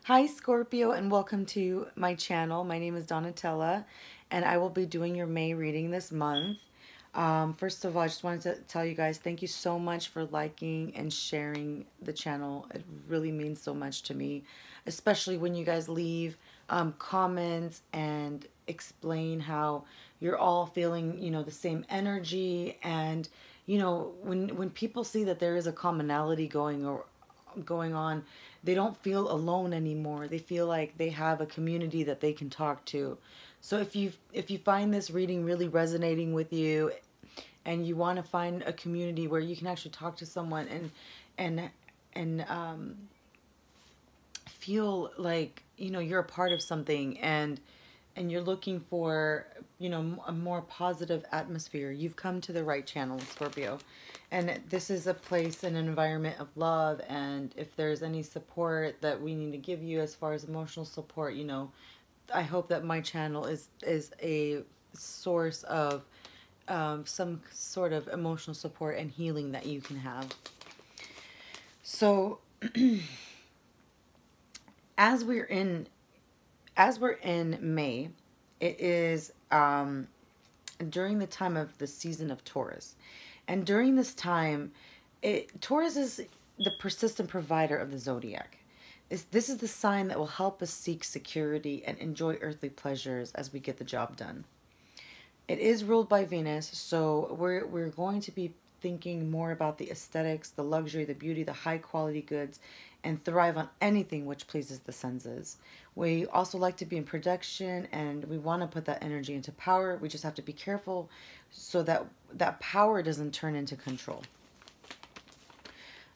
Hi Scorpio, and welcome to my channel. My name is Donatella and I will be doing your May reading this month. First of all, I just wanted to tell you guys thank you so much for liking and sharing the channel. It really means so much to me, especially when you guys leave comments and explain how you're all feeling, the same energy. And when people see that there is a commonality going on, they don't feel alone anymore. They feel like they have a community that they can talk to. So if you find this reading really resonating with you, and you want to find a community where you can actually talk to someone and feel like you're a part of something, and you're looking for a more positive atmosphere, you've come to the right channel, Scorpio. And this is a place and an environment of love. And if there's any support that we need to give you as far as emotional support, I hope that my channel is a source of some sort of emotional support and healing that you can have. So as we're in May, it is during the time of the season of Taurus. And during this time, Taurus is the persistent provider of the zodiac. This is the sign that will help us seek security and enjoy earthly pleasures as we get the job done. It is ruled by Venus, so we're going to be thinking more about the aesthetics, the luxury, the beauty, the high quality goods, and thrive on anything which pleases the senses. We also like to be in production, and we want to put that energy into power. We just have to be careful so that that power doesn't turn into control.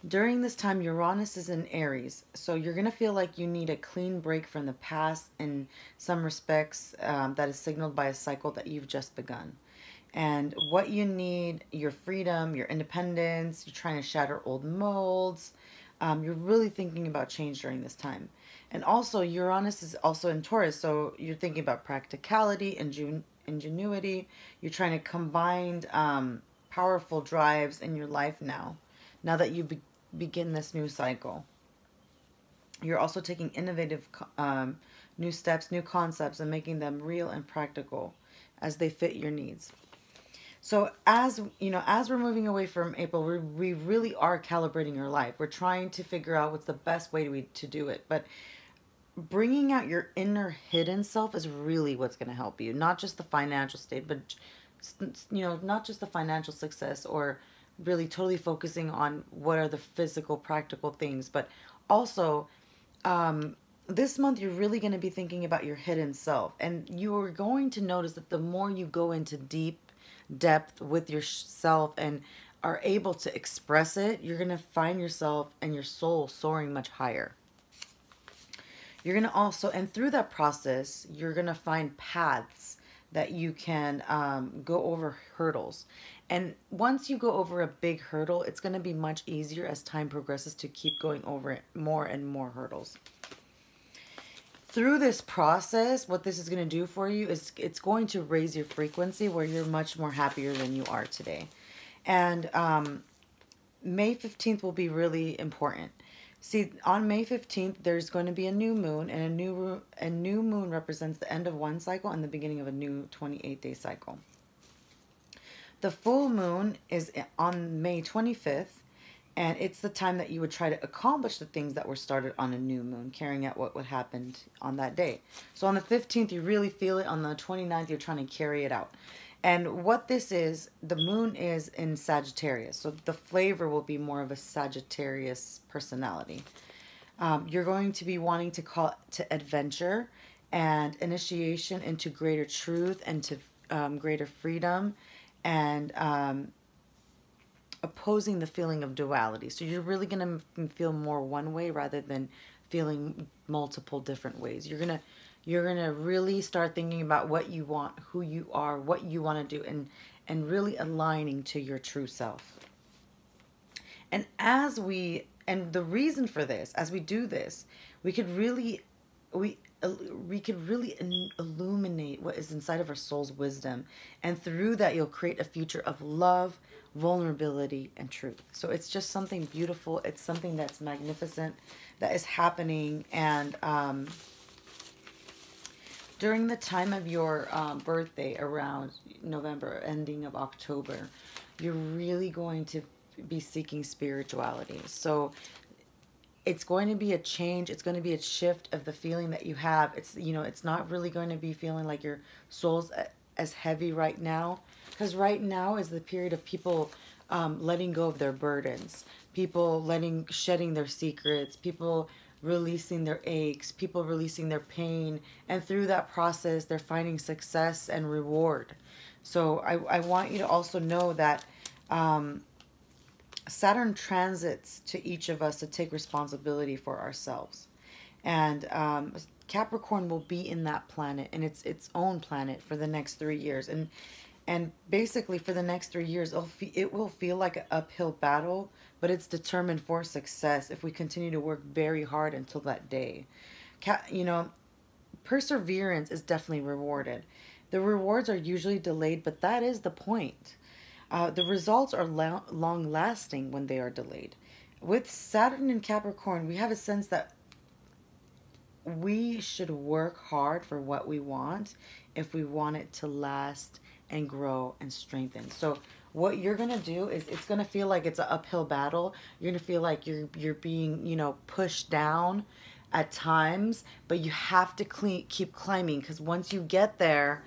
During this time, Uranus is in Aries, so you're going to feel like you need a clean break from the past in some respects, that is signaled by a cycle that you've just begun. And what you need, your freedom, your independence, you're trying to shatter old molds. You're really thinking about change during this time. And also, Uranus is also in Taurus, so you're thinking about practicality and ingenuity. You're trying to combine powerful drives in your life now that you begin this new cycle. You're also taking innovative new steps, new concepts, and making them real and practical as they fit your needs. So as we're moving away from April, we really are calibrating our life. We're trying to figure out what's the best way to do it. But bringing out your inner hidden self is really what's going to help you. Not just the financial state, but not just the financial success, or really totally focusing on what are the physical, practical things, but also this month you're really going to be thinking about your hidden self. And you are going to notice that the more you go into deep depth with yourself and are able to express it, you're going to find yourself and your soul soaring much higher. You're going to also, and through that process, you're going to find paths that you can go over hurdles. And once you go over a big hurdle, it's going to be much easier as time progresses to keep going over it, more and more hurdles. Through this process, what this is going to do for you is it's going to raise your frequency where you're much more happier than you are today. And May 15th will be really important. See, on May 15th, there's going to be a new moon, and a new moon represents the end of one cycle and the beginning of a new 28-day cycle. The full moon is on May 25th, and it's the time that you would try to accomplish the things that were started on a new moon, carrying out what would happen on that day. So on the 15th, you really feel it. On the 29th, you're trying to carry it out. And what this is, the moon is in Sagittarius, so the flavor will be more of a Sagittarius personality. You're going to be wanting to call to adventure and initiation into greater truth and to greater freedom, and opposing the feeling of duality. So you're really going to feel more one way rather than feeling multiple different ways. You're gonna really start thinking about what you want, who you are, what you want to do, and really aligning to your true self. And the reason for this, as we do this, we could really illuminate what is inside of our soul's wisdom, and through that you'll create a future of love, vulnerability, and truth. So it's just something beautiful. It's something that's magnificent that is happening. And during the time of your birthday, around November, ending of October, you're really going to be seeking spirituality. So it's going to be a change. It's going to be a shift of the feeling that you have. It's, you know, it's not really going to be feeling like your soul's as heavy right now, because right now is the period of people letting go of their burdens, people shedding their secrets, people releasing their aches, people releasing their pain, and through that process they're finding success and reward. So I want you to also know that Saturn transits to each of us to take responsibility for ourselves. And Capricorn will be in that planet, and it's its own planet for the next 3 years. And basically for the next 3 years, it will feel like an uphill battle, but it's determined for success if we continue to work very hard until that day. You know, perseverance is definitely rewarded. The rewards are usually delayed, but that is the point. The results are long lasting when they are delayed. With Saturn and Capricorn, we have a sense that we should work hard for what we want if we want it to last and grow and strengthen. So what you're going to do is, it's going to feel like it's an uphill battle. You're going to feel like you're being, you know, pushed down at times, but you have to keep climbing, because once you get there,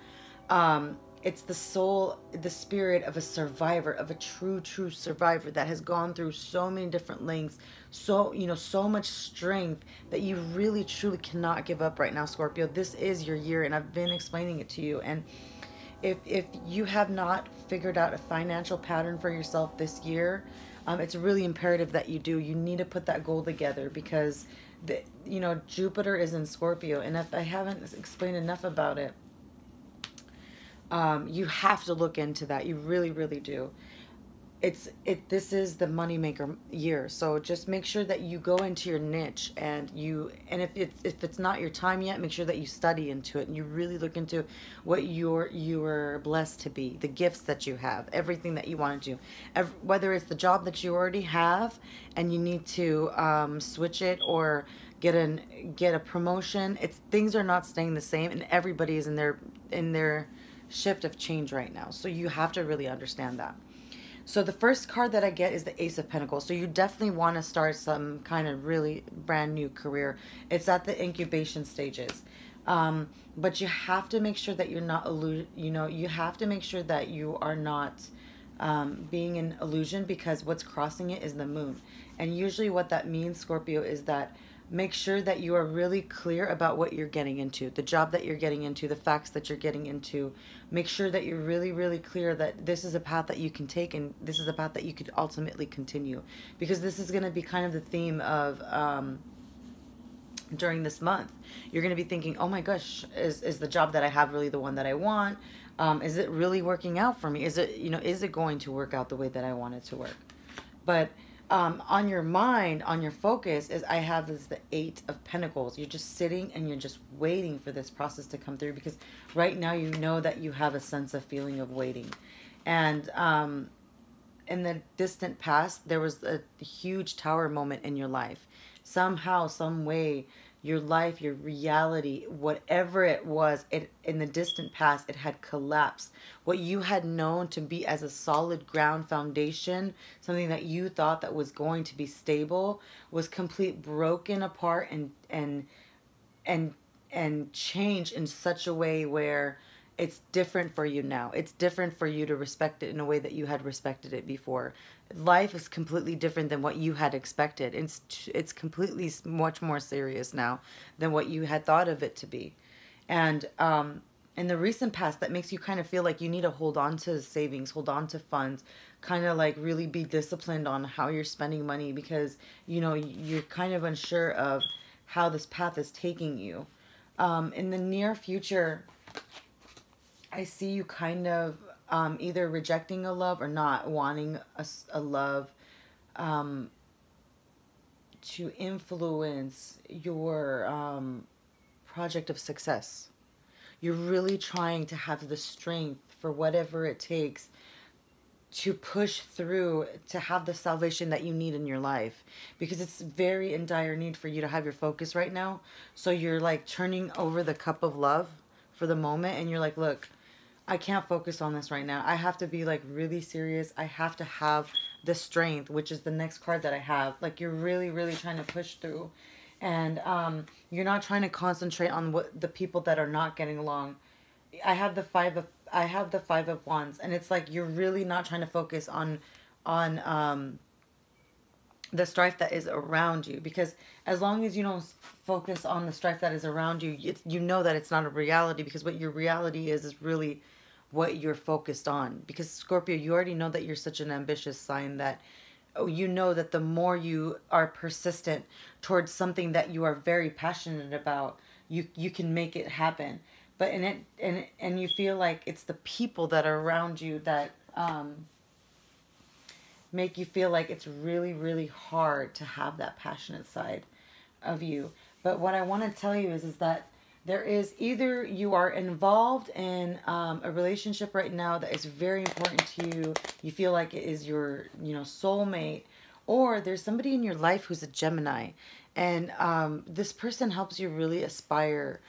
it's the soul, the spirit of a survivor, of a true survivor that has gone through so many different lengths, so, you know, so much strength, that you really truly cannot give up right now, Scorpio. This is your year, and I've been explaining it to you. And if you have not figured out a financial pattern for yourself this year, it's really imperative that you do. You need to put that goal together, because you know, Jupiter is in Scorpio, and if I haven't explained enough about it, you have to look into that. You really do. This is the moneymaker year, so just make sure that you go into your niche, and if it's not your time yet, make sure that you study into it and you really look into what you're blessed to be, the gifts that you have, everything that you want to do, whether it's the job that you already have and you need to switch it, or get a promotion. Things are not staying the same, and everybody is in their shift of change right now. So you have to really understand that. So the first card that I get is the Ace of Pentacles. So you definitely want to start some kind of really brand new career. It's at the incubation stages. But you have to make sure that you're not, you have to make sure that you are not being an illusion, because what's crossing it is the moon. And usually what that means, Scorpio, is that make sure that you are really clear about what you're getting into, the job that you're getting into, the facts that you're getting into. Make sure that you're really clear that this is a path that you can take, and this is a path that you could ultimately continue. Because this is going to be kind of the theme of during this month. You're going to be thinking, oh my gosh, is the job that I have really the one that I want? Is it really working out for me? Is it going to work out the way that I want it to work? But on your mind, on your focus, is I have is the Eight of Pentacles. You're just sitting and you're just waiting for this process to come through, because right now you know that you have a sense of feeling of waiting. And in the distant past, there was a huge tower moment in your life. Somehow, some way, your life, your reality, whatever it was, in the distant past, it had collapsed. What you had known to be as a solid ground foundation, something that you thought that was going to be stable, was complete broken apart and changed in such a way where it's different for you now. It's different for you to respect it in a way that you had respected it before. Life is completely different than what you had expected. It's completely much more serious now than what you had thought of it to be. And in the recent past, that makes you kind of feel like you need to hold on to savings, hold on to funds, kind of like really be disciplined on how you're spending money, because, you know, you're kind of unsure of how this path is taking you. In the near future, I see you kind of either rejecting a love or not wanting a love to influence your project of success. You're really trying to have the strength for whatever it takes to push through to have the salvation that you need in your life, because it's very in dire need for you to have your focus right now. So you're like turning over the cup of love for the moment, and you're like, look, I can't focus on this right now. I have to be like really serious. I have to have the strength, which is the next card that I have. Like, you're really, really trying to push through, and you're not trying to concentrate on what the people that are not getting along. I have the 5 of Wands, and it's like you're really not trying to focus on the strife that is around you, because as long as you don't focus on the strife that is around you, you know that it's not a reality, because what your reality is really what you're focused on. Because Scorpio, you already know that you're such an ambitious sign that you know that the more you are persistent towards something that you are very passionate about, you can make it happen. But and you feel like it's the people that are around you that make you feel like it's really, really hard to have that passionate side of you. But what I want to tell you is that there is, either you are involved in a relationship right now that is very important to you. You feel like it is your, soulmate, or there's somebody in your life who's a Gemini, and this person helps you really aspire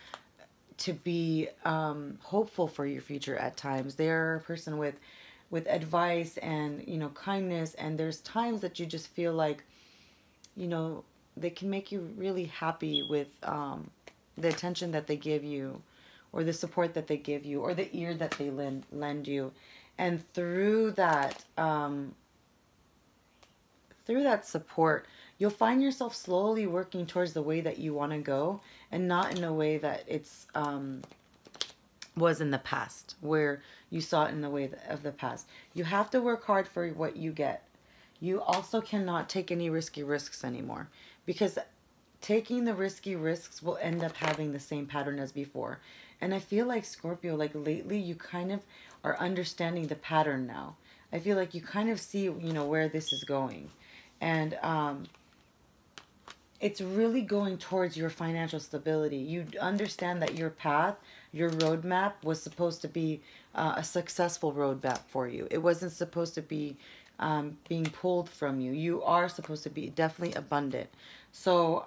to be hopeful for your future at times. They're a person with advice and, kindness, and there's times that you just feel like, they can make you really happy with the attention that they give you, or the support that they give you, or the ear that they lend you. And through that support, you'll find yourself slowly working towards the way that you want to go, and not in a way that it's was in the past, where you saw it in the way of the past. You have to work hard for what you get. You also cannot take any risky risks anymore, because taking the risky risks will end up having the same pattern as before. And I feel like, Scorpio, like lately you kind of are understanding the pattern now. I feel like you kind of see, where this is going. And it's really going towards your financial stability. You understand that your path, your roadmap was supposed to be a successful roadmap for you. It wasn't supposed to be being pulled from you. You are supposed to be definitely abundant. So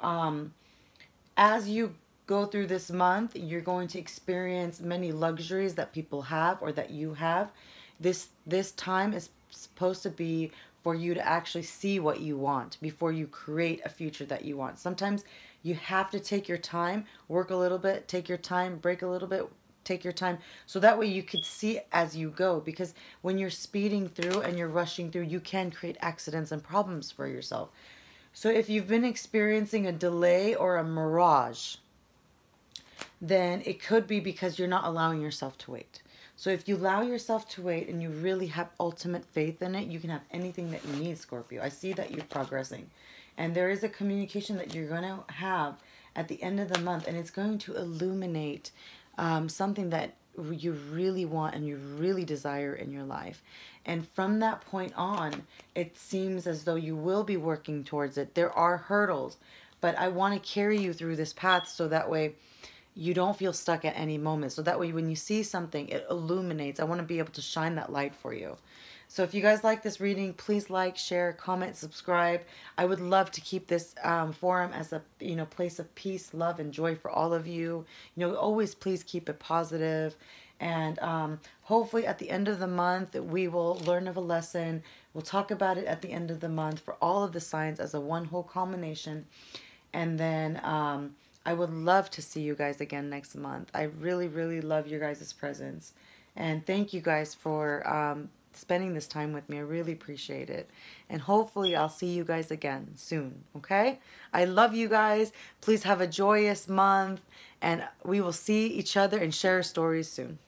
as you go through this month, you're going to experience many luxuries that people have, or that you have. This time is supposed to be for you to actually see what you want before you create a future that you want. Sometimes you have to take your time, work a little bit, take your time, break a little bit, take your time, so that way you could see as you go. Because when you're speeding through and you're rushing through, you can create accidents and problems for yourself. So if you've been experiencing a delay or a mirage, then it could be because you're not allowing yourself to wait. So if you allow yourself to wait and you really have ultimate faith in it, you can have anything that you need, Scorpio. I see that you're progressing. And there is a communication that you're going to have at the end of the month, and it's going to illuminate something that you really want and you really desire in your life. And from that point on, it seems as though you will be working towards it. There are hurdles, but I want to carry you through this path so that way you don't feel stuck at any moment. So that way when you see something, it illuminates. I want to be able to shine that light for you. So if you guys like this reading, please like, share, comment, subscribe. I would love to keep this forum as a place of peace, love, and joy for all of you. Always please keep it positive. And hopefully at the end of the month, we will learn of a lesson. We'll talk about it at the end of the month for all of the signs as a one whole culmination. And then I would love to see you guys again next month. I really, really love your guys' presence. And thank you guys for spending this time with me. I really appreciate it. And hopefully I'll see you guys again soon, okay? I love you guys. Please have a joyous month, and we will see each other and share stories soon.